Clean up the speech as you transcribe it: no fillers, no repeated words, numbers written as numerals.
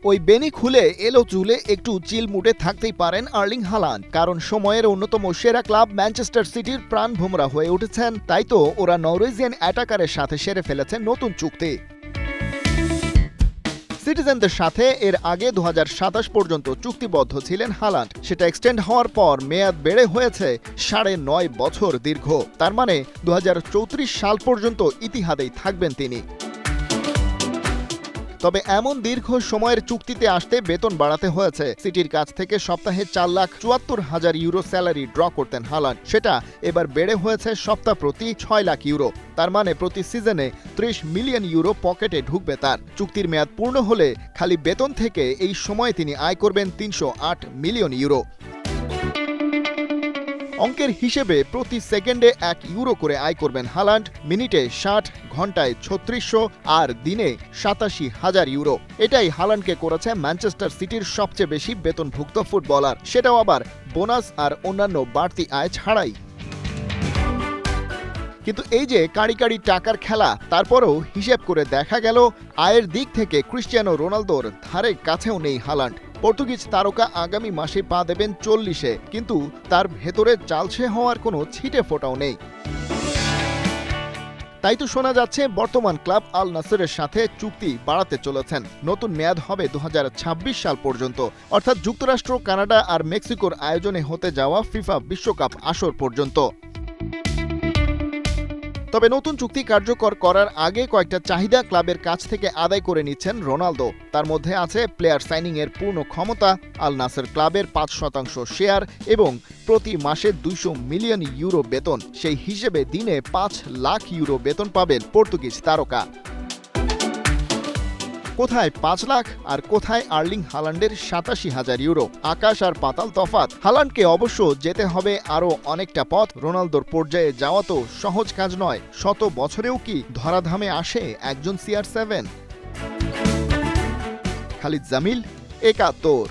ওই বেনি খুলে এলো চুলে একটু চিল মুডে থাকতেই পারেন আর্লিং হালান্ড, কারণ সময়ের অন্যতম সেরা ক্লাব ম্যানচেস্টার সিটির প্রাণ ভোমরা হয়ে উঠেছেন। তাই তো ওরা নরওয়েজিয়ান অ্যাটাকারের সাথে সেরে ফেলেছেন নতুন চুক্তি। সিটিজেনদের সাথে এর আগে 2027 পর্যন্ত চুক্তিবদ্ধ ছিলেন হালান্ড। সেটা এক্সটেন্ড হওয়ার পর মেয়াদ বেড়ে হয়েছে 9.5 বছর দীর্ঘ। তার মানে 2034 সাল পর্যন্ত ইতিহাদেই থাকবেন তিনি। তবে এমন দীর্ঘ সময়ের চুক্তিতে আসতে বেতন বাড়াতে হয়েছে। সিটির কাছ থেকে সপ্তাহে 4,74,000 ইউরো স্যালারি ড্র করতেন হালান্ড, সেটা এবার বেড়ে হয়েছে সপ্তাহ প্রতি 6 লাখ ইউরো। তার মানে প্রতি সিজনে 30 মিলিয়ন ইউরো পকেটে ঢুকবে তার। চুক্তির মেয়াদ পূর্ণ হলে খালি বেতন থেকে এই সময়ে তিনি আয় করবেন 308 মিলিয়ন ইউরো। অঙ্কের হিসেবে প্রতি সেকেন্ডে 1 ইউরো করে আয় করবেন হালান্ড, মিনিটে 60, ঘন্টায় 3600 আর দিনে 87,000 ইউরো। এটাই হালান্ডকে করেছে ম্যানচেস্টার সিটির সবচেয়ে বেশি বেতনভুক্ত ফুটবলার, সেটাও আবার বোনাস আর অন্যান্য বাড়তি আয় ছাড়াই। কিন্তু এই যে কাড়ি কাড়ি টাকার খেলা, তারপরও হিসেব করে দেখা গেল আয়ের দিক থেকে ক্রিস্টিয়ানো রোনালদোর ধারে কাছেও নেই হালান্ড। পর্তুগিজ তারকা আগামী মাসে পা দেবেন 40-এ, কিন্তু তার ভেতরে চালছে হওয়ার কোনো ছিটে ফোঁটাও নেই। তাই তো শোনা যাচ্ছে বর্তমান ক্লাব আল নাসেরের সাথে চুক্তি বাড়াতে চলেছেন। নতুন মেয়াদ হবে 2026 সাল পর্যন্ত, অর্থাৎ যুক্তরাষ্ট্র, কানাডা আর মেক্সিকোর আয়োজনে হতে যাওয়া ফিফা বিশ্বকাপ আসর পর্যন্ত। তবে নতুন চুক্তি কার্যকর করার আগে কয়েকটা চাহিদা ক্লাবের কাছ থেকে আদায় করে নিচ্ছেন রোনালদো। তার মধ্যে আছে প্লেয়ার সাইনিং এর পূর্ণ ক্ষমতা, আল নাসের ক্লাবের 5% শেয়ার এবং প্রতি মাসে 200 মিলিয়ন ইউরো বেতন। সেই হিসেবে দিনে 5 লাখ ইউরো বেতন পাবেন পর্তুগিজ তারকা। কোথায় 5 লাখ আর কোথায় আর্লিং হালান্ডের 87,000 ইউরো, আকাশ আর পাতাল তফাৎ। হালান্ডকে অবশ্য যেতে হবে আরও অনেকটা পথ। রোনালদোর পর্যায়ে যাওয়া তো সহজ কাজ নয়। শত বছরেও কি ধরাধামে আসে একজন CR7? খালিদ জামিল, একাত্তর।